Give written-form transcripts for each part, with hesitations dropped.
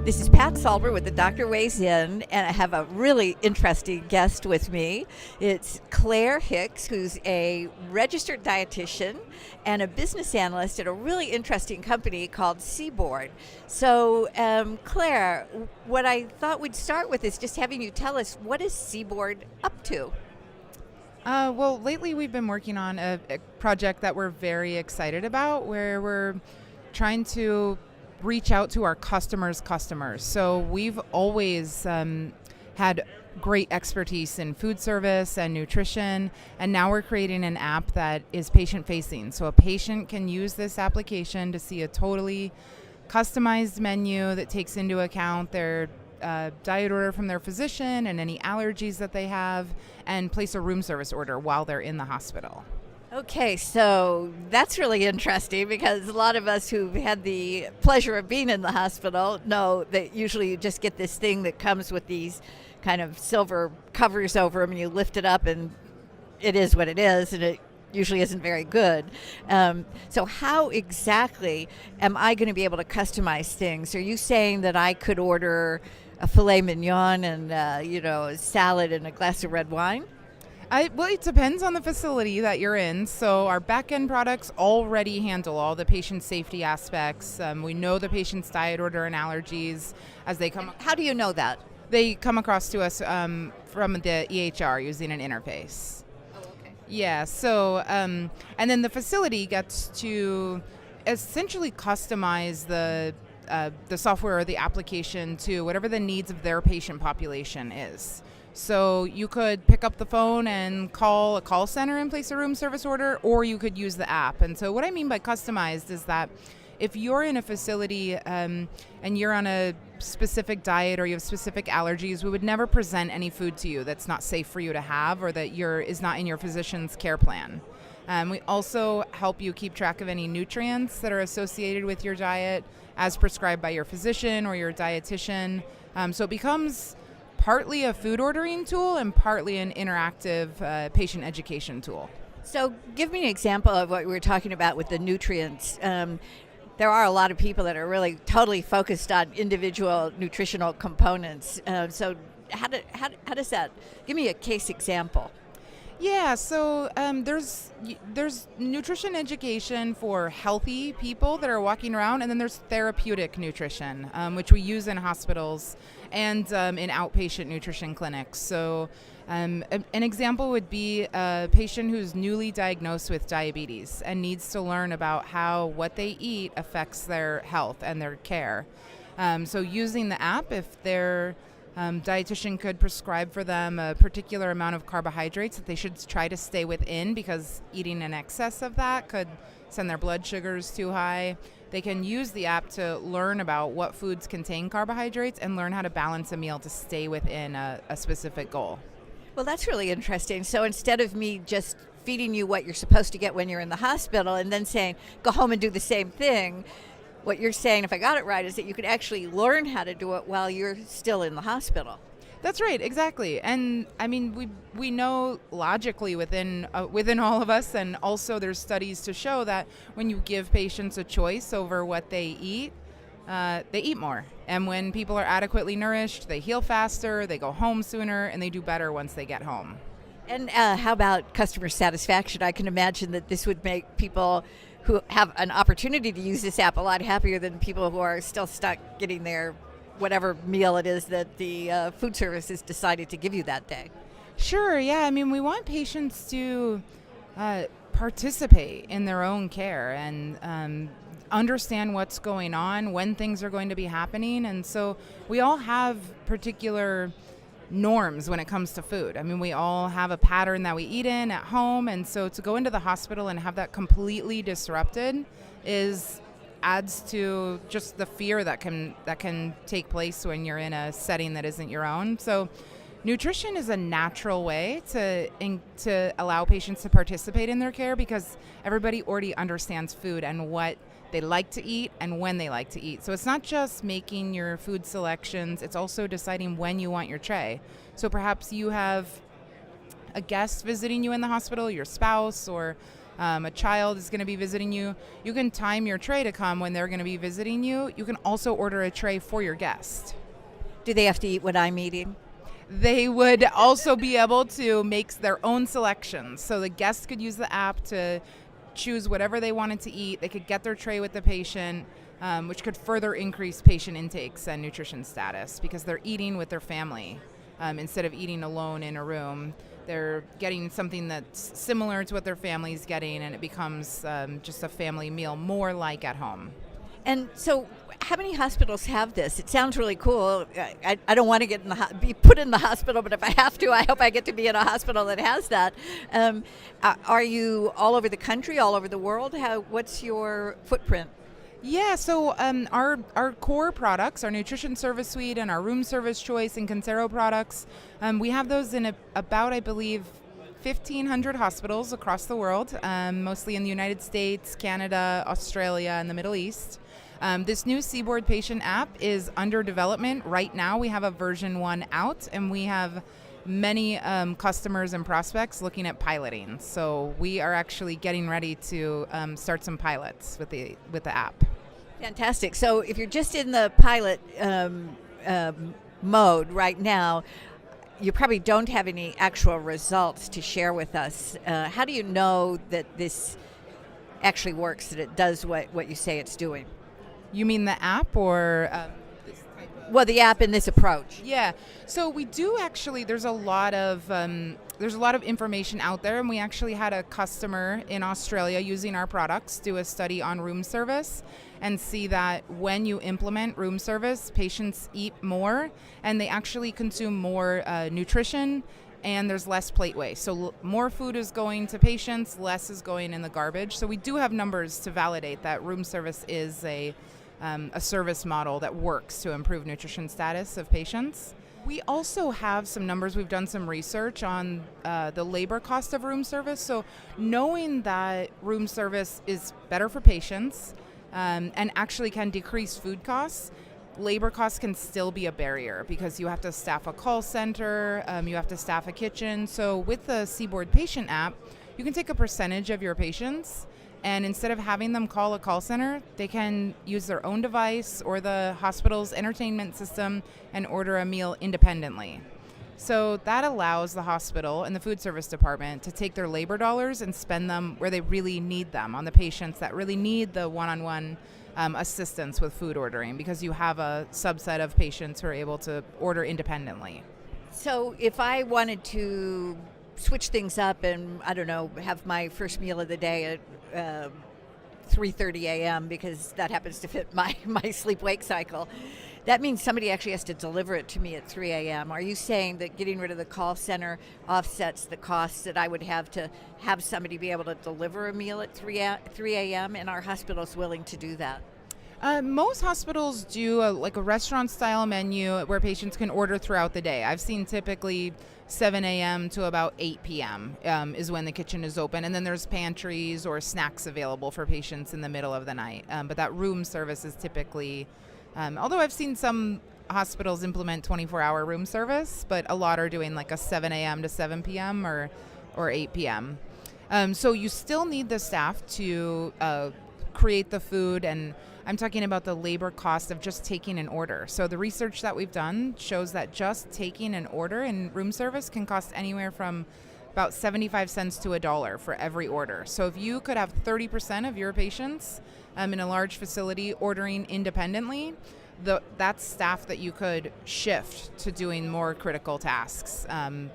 This is Pat Salber with the Doctor Weighs In, and I have a really interesting guest with me. It's Clare Hicks, who's a registered dietitian and a business analyst at a really interesting company called CBORD. So, Clare, what I thought we'd start with is just having you tell us, what is CBORD up to? Well, lately we've been working on a project that we're very excited about, where we're trying to reach out to our customers' customers. So we've always had great expertise in food service and nutrition, and now we're creating an app that is patient-facing. So a patient can use this application to see a totally customized menu that takes into account their diet order from their physician and any allergies that they have, and place a room service order while they're in the hospital. Okay, so that's really interesting because a lot of us who've had the pleasure of being in the hospital know that usually you just get this thing that comes with these kind of silver covers over them, and you lift it up and it is what it is, and it usually isn't very good. So how exactly am I going to be able to customize things? Are you saying that I could order a filet mignon and a salad and a glass of red wine? Well, it depends on the facility that you're in. So our back-end products already handle all the patient safety aspects. We know the patient's diet order and allergies as they come. How do you know that? They come across to us from the EHR using an interface. Oh, okay. Yeah. So and then the facility gets to essentially customize the software or the application to whatever the needs of their patient population is. So you could pick up the phone and call a call center and place a room service order, or you could use the app. And so what I mean by customized is that if you're in a facility and you're on a specific diet or you have specific allergies, we would never present any food to you that's not safe for you to have or that is not in your physician's care plan. We also help you keep track of any nutrients that are associated with your diet as prescribed by your physician or your dietitian. So it becomes partly a food ordering tool and partly an interactive patient education tool. So give me an example of what we were talking about with the nutrients. There are a lot of people that are really totally focused on individual nutritional components. So how does that? Give me a case example. Yeah, so there's nutrition education for healthy people that are walking around, and then there's therapeutic nutrition, which we use in hospitals and in outpatient nutrition clinics. So an example would be a patient who's newly diagnosed with diabetes and needs to learn about how what they eat affects their health and their care. So using the app, if their dietitian could prescribe for them a particular amount of carbohydrates that they should try to stay within, because eating in excess of that could send their blood sugars too high. They can use the app to learn about what foods contain carbohydrates and learn how to balance a meal to stay within a specific goal. Well, that's really interesting. So instead of me just feeding you what you're supposed to get when you're in the hospital and then saying, go home and do the same thing, what you're saying, if I got it right, is that you could actually learn how to do it while you're still in the hospital. That's right, exactly. And I mean, we know logically within all of us, and also there's studies to show that when you give patients a choice over what they eat more. And when people are adequately nourished, they heal faster, they go home sooner, and they do better once they get home. And how about customer satisfaction? I can imagine that this would make people who have an opportunity to use this app a lot happier than people who are still stuck getting their whatever meal it is that the food service has decided to give you that day. Sure, yeah. I mean, we want patients to participate in their own care and understand what's going on, when things are going to be happening. And so we all have particular norms when it comes to food. I mean, we all have a pattern that we eat in at home, and so to go into the hospital and have that completely disrupted adds to just the fear that can take place when you're in a setting that isn't your own. So nutrition is a natural way to allow patients to participate in their care, because everybody already understands food and what they like to eat and when they like to eat. So it's not just making your food selections, it's also deciding when you want your tray. So perhaps you have a guest visiting you in the hospital, your spouse, or A child is going to be visiting you. You can time your tray to come when they're going to be visiting you. You can also order a tray for your guest. Do they have to eat what I'm eating? They would also be able to make their own selections. So the guests could use the app to choose whatever they wanted to eat. They could get their tray with the patient, which could further increase patient intakes and nutrition status because they're eating with their family instead of eating alone in a room. They're getting something that's similar to what their family's getting, and it becomes just a family meal, more like at home. And so, how many hospitals have this? It sounds really cool. I don't want to get be put in the hospital, but if I have to, I hope I get to be in a hospital that has that. Are you all over the country, all over the world? What's your footprint? Yeah, so our core products, our Nutrition Service Suite and our Room Service Choice and Consero products, we have those in about, I believe, 1,500 hospitals across the world, mostly in the United States, Canada, Australia, and the Middle East. This new CBORD patient app is under development right now. We have a version 1 out, and we have many customers and prospects looking at piloting. So we are actually getting ready to start some pilots with the app. Fantastic. So if you're just in the pilot mode right now, you probably don't have any actual results to share with us. How do you know that this actually works, that it does what you say it's doing? You mean the app or this type of? Well, the app and this approach. Yeah. So we do actually. There's a lot of information out there, and we actually had a customer in Australia using our products do a study on room service and see that when you implement room service, patients eat more and they actually consume more nutrition, and there's less plate waste. So more food is going to patients, less is going in the garbage. So we do have numbers to validate that room service is a service model that works to improve nutrition status of patients. We also have some numbers. We've done some research on the labor cost of room service. So knowing that room service is better for patients and actually can decrease food costs, labor costs can still be a barrier because you have to staff a call center, you have to staff a kitchen. So with the CBORD patient app, you can take a percentage of your patients, and instead of having them call a call center, they can use their own device or the hospital's entertainment system and order a meal independently. So that allows the hospital and the food service department to take their labor dollars and spend them where they really need them, on the patients that really need the one-on-one assistance with food ordering, because you have a subset of patients who are able to order independently. So if I wanted to switch things up and, I don't know, have my first meal of the day at 3:30 a.m. because that happens to fit my sleep-wake cycle, that means somebody actually has to deliver it to me at 3 a.m. Are you saying that getting rid of the call center offsets the costs that I would have to have somebody be able to deliver a meal at 3 a.m. and our hospital's willing to do that? Most hospitals do a restaurant-style menu where patients can order throughout the day. I've seen typically 7 a.m. to about 8 p.m. Is when the kitchen is open, and then there's pantries or snacks available for patients in the middle of the night. But that room service is typically, although I've seen some hospitals implement 24-hour room service, but a lot are doing like a 7 a.m. to 7 p.m. or 8 p.m. So you still need the staff to create the food, and I'm talking about the labor cost of just taking an order. So the research that we've done shows that just taking an order in room service can cost anywhere from about 75 cents to $1 for every order. So if you could have 30% of your patients in a large facility ordering independently, that's staff that you could shift to doing more critical tasks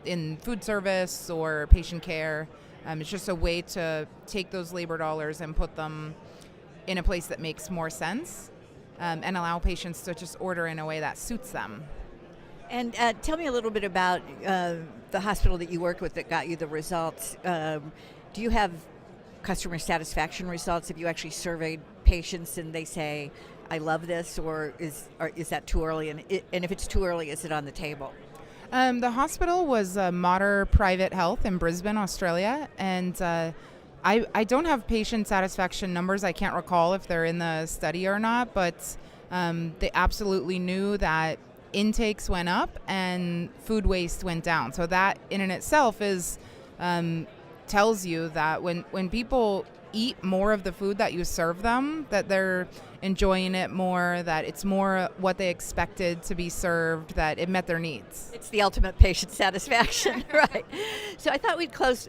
in food service or patient care. It's just a way to take those labor dollars and put them in a place that makes more sense and allow patients to just order in a way that suits them. And tell me a little bit about the hospital that you worked with that got you the results. Do you have customer satisfaction results? Have you actually surveyed patients and they say, I love this, or is that too early? And if it's too early, is it on the table? The hospital was Mater Private Health in Brisbane, Australia, and I don't have patient satisfaction numbers. I can't recall if they're in the study or not, but they absolutely knew that intakes went up and food waste went down. So that in and itself is tells you that when people eat more of the food that you serve them, that they're enjoying it more, that it's more what they expected to be served, that it met their needs. It's the ultimate patient satisfaction, right? So I thought we'd close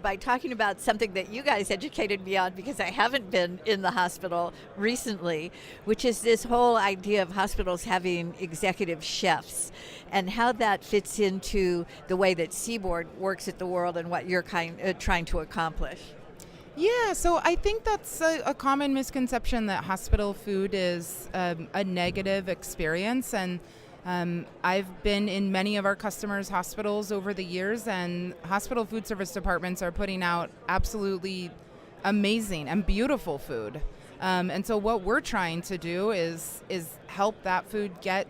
by talking about something that you guys educated me on, because I haven't been in the hospital recently, which is this whole idea of hospitals having executive chefs and how that fits into the way that CBORD works at the world and what you're trying to accomplish. Yeah, so I think that's a common misconception, that hospital food is a negative experience. And I've been in many of our customers' hospitals over the years, and hospital food service departments are putting out absolutely amazing and beautiful food. And so what we're trying to do is help that food get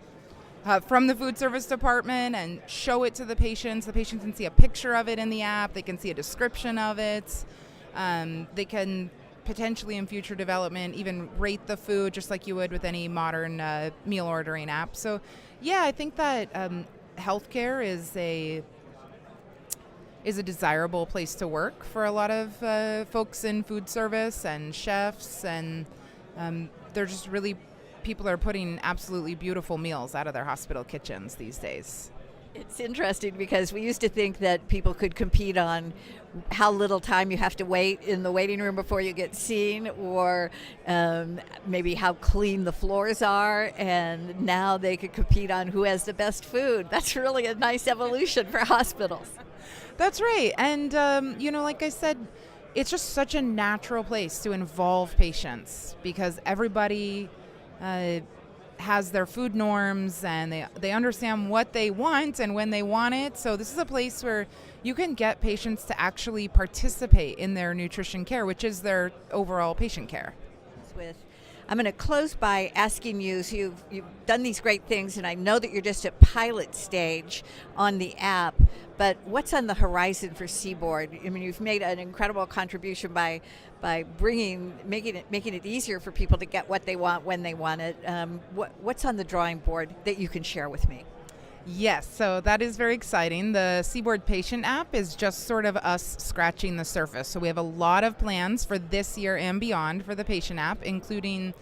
from the food service department and show it to the patients. The patients can see a picture of it in the app. They can see a description of it. They can potentially in future development even rate the food just like you would with any modern meal ordering app. So yeah, I think that healthcare is a desirable place to work for a lot of folks in food service and chefs, and they're just really, people are putting absolutely beautiful meals out of their hospital kitchens these days. It's interesting because we used to think that people could compete on how little time you have to wait in the waiting room before you get seen, or maybe how clean the floors are, and now they could compete on who has the best food. That's really a nice evolution for hospitals. That's right. And, like I said, it's just such a natural place to involve patients, because everybody has their food norms, and they understand what they want and when they want it. So this is a place where you can get patients to actually participate in their nutrition care, which is their overall patient care. I'm going to close by asking you, so you've done these great things, and I know that you're just at pilot stage on the app, but what's on the horizon for CBORD? I mean, you've made an incredible contribution by making it easier for people to get what they want when they want it. What's on the drawing board that you can share with me? Yes, so that is very exciting. The CBORD patient app is just sort of us scratching the surface. So we have a lot of plans for this year and beyond for the patient app, including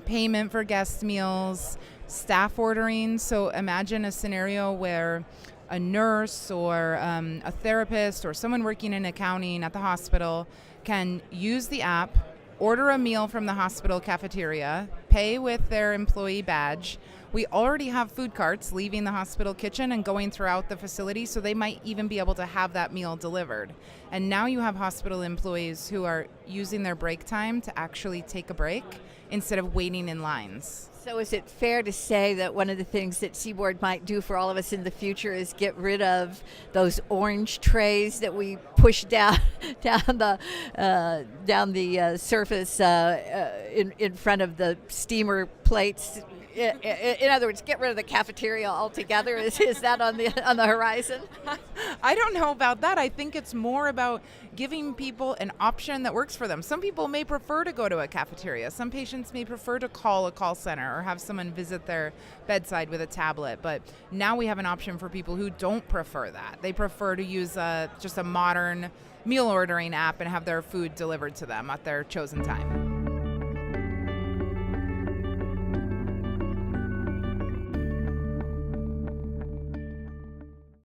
payment for guest meals, staff ordering. So imagine a scenario where a nurse or a therapist or someone working in accounting at the hospital can use the app, order a meal from the hospital cafeteria, pay with their employee badge. We already have food carts leaving the hospital kitchen and going throughout the facility, so they might even be able to have that meal delivered. And now you have hospital employees who are using their break time to actually take a break instead of waiting in lines. So is it fair to say that one of the things that CBORD might do for all of us in the future is get rid of those orange trays that we push down the surface in front of the steamer plates? In other words, get rid of the cafeteria altogether. Is that on the horizon? I don't know about that. I think it's more about giving people an option that works for them. Some people may prefer to go to a cafeteria. Some patients may prefer to call a call center or have someone visit their bedside with a tablet. But now we have an option for people who don't prefer that. They prefer to use just a modern meal ordering app and have their food delivered to them at their chosen time.